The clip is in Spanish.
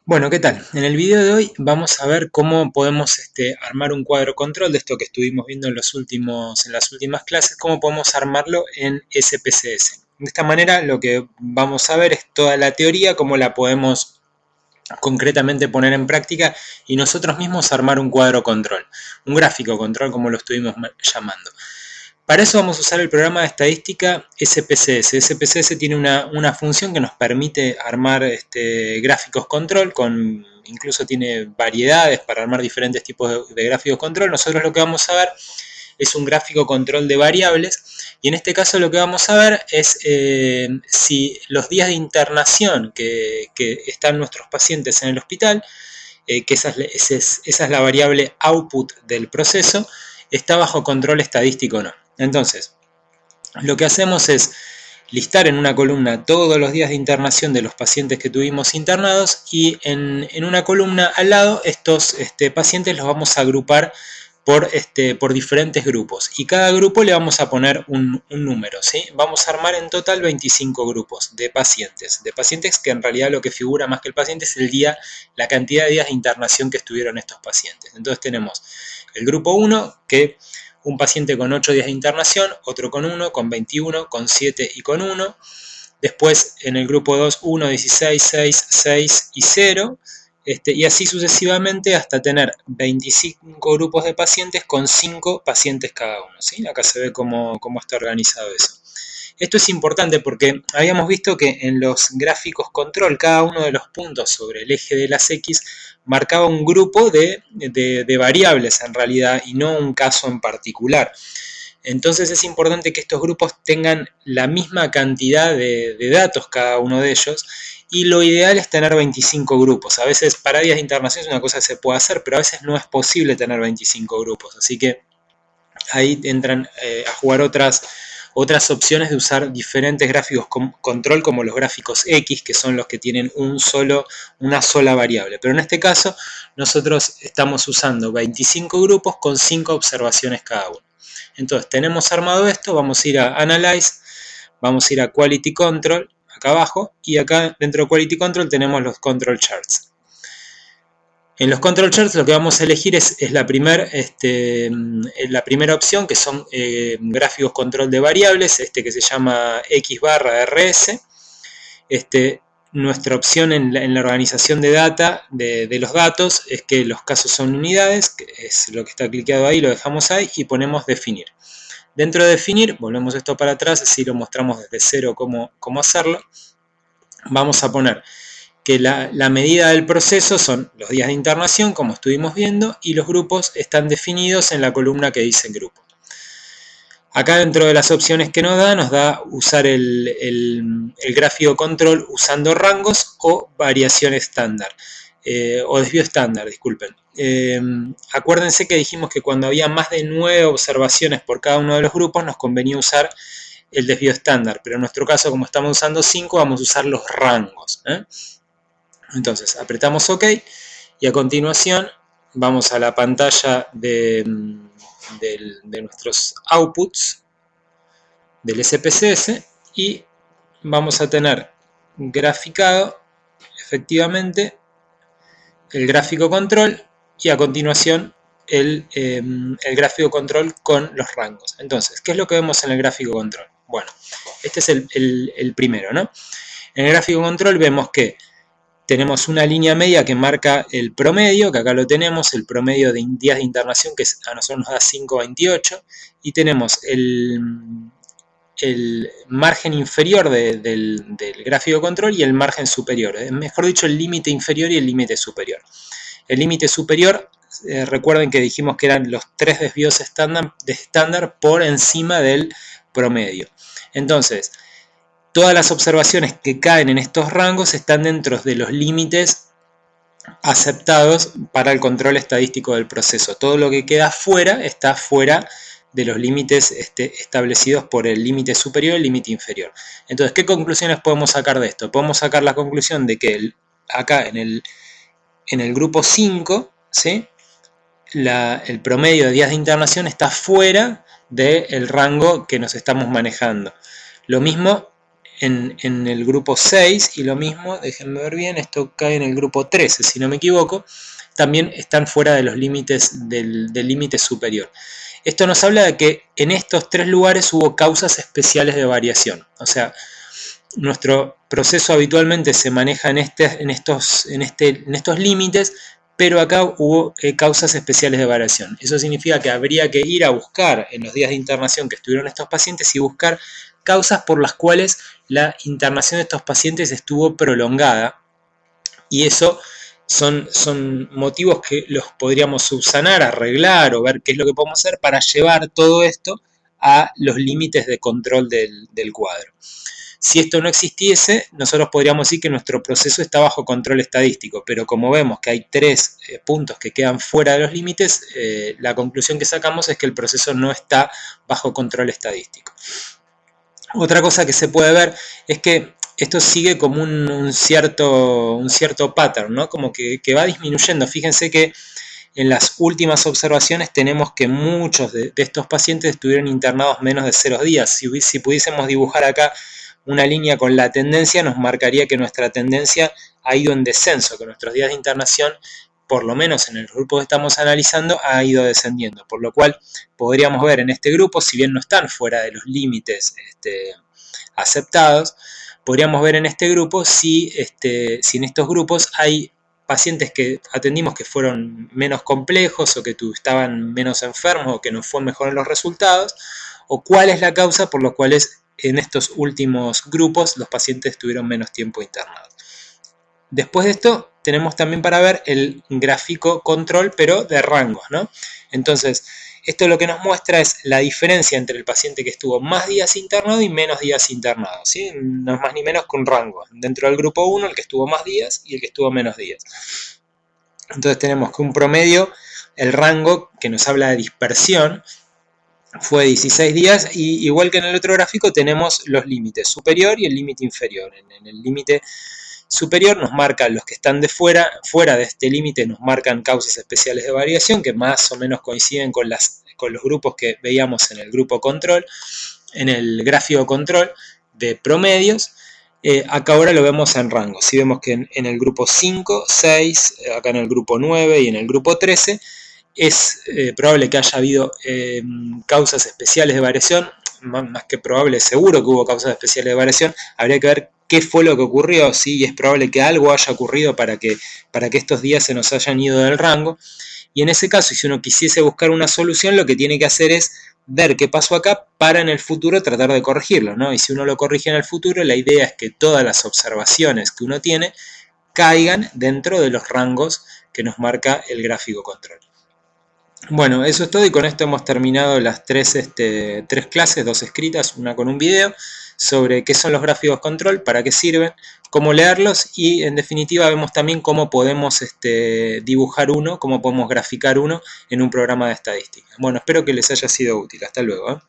Bueno, ¿qué tal? En el video de hoy vamos a ver cómo podemos armar un cuadro control de esto que estuvimos viendo en las últimas clases, cómo podemos armarlo en SPSS. De esta manera lo que vamos a ver es toda la teoría, cómo la podemos concretamente poner en práctica y nosotros mismos armar un cuadro control, un gráfico control como lo estuvimos llamando. Para eso vamos a usar el programa de estadística SPSS. SPSS tiene una función que nos permite armar gráficos control, incluso tiene variedades para armar diferentes tipos de gráficos control. Nosotros lo que vamos a ver es un gráfico control de variables y en este caso lo que vamos a ver es si los días de internación que están nuestros pacientes en el hospital, que esa es la variable output del proceso, está bajo control estadístico o no. Entonces, lo que hacemos es listar en una columna todos los días de internación de los pacientes que tuvimos internados y en una columna al lado estos pacientes los vamos a agrupar por diferentes grupos y cada grupo le vamos a poner un número, ¿sí? Vamos a armar en total 25 grupos de pacientes que en realidad lo que figura más que el paciente es el día, la cantidad de días de internación que estuvieron estos pacientes. Entonces tenemos el grupo 1 que un paciente con 8 días de internación, otro con 1, con 21, con 7 y con 1. Después en el grupo 2, 1, 16, 6, 6 y 0. Y así sucesivamente hasta tener 25 grupos de pacientes con 5 pacientes cada uno, ¿sí? Acá se ve cómo está organizado eso. Esto es importante porque habíamos visto que en los gráficos control cada uno de los puntos sobre el eje de las X marcaba un grupo de variables en realidad y no un caso en particular. Entonces es importante que estos grupos tengan la misma cantidad de datos cada uno de ellos y lo ideal es tener 25 grupos. A veces para días de internación es una cosa que se puede hacer, pero a veces no es posible tener 25 grupos. Así que ahí entran a jugar otras opciones de usar diferentes gráficos control como los gráficos X, que son los que tienen una sola variable. Pero en este caso nosotros estamos usando 25 grupos con 5 observaciones cada uno. Entonces tenemos armado esto, vamos a ir a Analyze, vamos a ir a Quality Control, acá abajo, y acá dentro de Quality Control tenemos los Control Charts. En los Control Charts lo que vamos a elegir es la primera opción, que son gráficos control de variables, que se llama X barra RS. Nuestra opción en la organización de data, de los datos, es que los casos son unidades, que es lo que está clicado ahí, lo dejamos ahí y ponemos definir. Dentro de definir, volvemos esto para atrás, así lo mostramos desde cero cómo hacerlo. Vamos a poner que la medida del proceso son los días de internación, como estuvimos viendo, y los grupos están definidos en la columna que dice grupo. Acá dentro de las opciones que nos da usar el gráfico control usando rangos o variación estándar, o desvío estándar, disculpen. Acuérdense que dijimos que cuando había más de 9 observaciones por cada uno de los grupos nos convenía usar el desvío estándar, pero en nuestro caso, como estamos usando 5, vamos a usar los rangos. Entonces apretamos OK y a continuación vamos a la pantalla de nuestros outputs del SPSS y vamos a tener graficado efectivamente el gráfico control y a continuación el gráfico control con los rangos. Entonces, ¿qué es lo que vemos en el gráfico control? Bueno, este es el primero, ¿no? En el gráfico control vemos que tenemos una línea media que marca el promedio, que acá lo tenemos, el promedio de días de internación, que a nosotros nos da 5,28, y tenemos el margen inferior del gráfico control y el margen superior, mejor dicho, el límite inferior y el límite superior. El límite superior, recuerden que dijimos que eran los 3 desvíos estándar por encima del promedio. Entonces, todas las observaciones que caen en estos rangos están dentro de los límites aceptados para el control estadístico del proceso. Todo lo que queda fuera está fuera de los límites establecidos por el límite superior y el límite inferior. Entonces, ¿qué conclusiones podemos sacar de esto? Podemos sacar la conclusión de que acá en el grupo 5, ¿sí? El promedio de días de internación está fuera del rango que nos estamos manejando. Lo mismo en el grupo 6 y lo mismo, déjenme ver bien, esto cae en el grupo 13 si no me equivoco, también están fuera de los límites del límite superior. Esto nos habla de que en estos 3 lugares hubo causas especiales de variación, o sea, nuestro proceso habitualmente se maneja en estos límites, pero acá hubo causas especiales de variación. Eso significa que habría que ir a buscar en los días de internación que estuvieron estos pacientes y buscar causas por las cuales la internación de estos pacientes estuvo prolongada, y eso son motivos que los podríamos subsanar, arreglar o ver qué es lo que podemos hacer para llevar todo esto a los límites de control del cuadro. Si esto no existiese, nosotros podríamos decir que nuestro proceso está bajo control estadístico, pero como vemos que hay 3 puntos que quedan fuera de los límites, la conclusión que sacamos es que el proceso no está bajo control estadístico. Otra cosa que se puede ver es que esto sigue como un cierto pattern, ¿no? Como que va disminuyendo. Fíjense que en las últimas observaciones tenemos que muchos de estos pacientes estuvieron internados menos de 0 días. Si pudiésemos dibujar acá una línea con la tendencia, nos marcaría que nuestra tendencia ha ido en descenso, que nuestros días de internación, por lo menos en el grupo que estamos analizando, ha ido descendiendo, por lo cual podríamos ver en este grupo, si bien no están fuera de los límites aceptados, podríamos ver en este grupo si en estos grupos hay pacientes que atendimos que fueron menos complejos o que estaban menos enfermos o que nos fue mejor en los resultados, o cuál es la causa por los cuales en estos últimos grupos los pacientes estuvieron menos tiempo internados. Después de esto tenemos también para ver el gráfico control, pero de rangos, ¿no? Entonces, esto lo que nos muestra es la diferencia entre el paciente que estuvo más días internado y menos días internado, ¿sí? No es más ni menos que un rango. Dentro del grupo 1, el que estuvo más días y el que estuvo menos días. Entonces tenemos que un promedio, el rango que nos habla de dispersión, fue 16 días, y igual que en el otro gráfico tenemos los límites superior y el límite inferior. En el límite superior nos marcan los que están de fuera de este límite nos marcan causas especiales de variación que más o menos coinciden con los grupos que veíamos en el grupo control, en el gráfico control de promedios. Acá ahora lo vemos en rangos. Si vemos que en el grupo 5, 6, acá en el grupo 9 y en el grupo 13, es probable que haya habido causas especiales de variación, más que probable, seguro que hubo causas especiales de variación. Habría que ver qué fue lo que ocurrió, ¿sí? Y es probable que algo haya ocurrido para que estos días se nos hayan ido del rango. Y en ese caso, si uno quisiese buscar una solución, lo que tiene que hacer es ver qué pasó acá para en el futuro tratar de corregirlo, ¿no? Y si uno lo corrige en el futuro, la idea es que todas las observaciones que uno tiene caigan dentro de los rangos que nos marca el gráfico control. Bueno, eso es todo, y con esto hemos terminado las tres clases, 2 escritas, una con un video, sobre qué son los gráficos control, para qué sirven, cómo leerlos, y en definitiva vemos también cómo podemos dibujar uno, cómo podemos graficar uno en un programa de estadística. Bueno, espero que les haya sido útil. Hasta luego.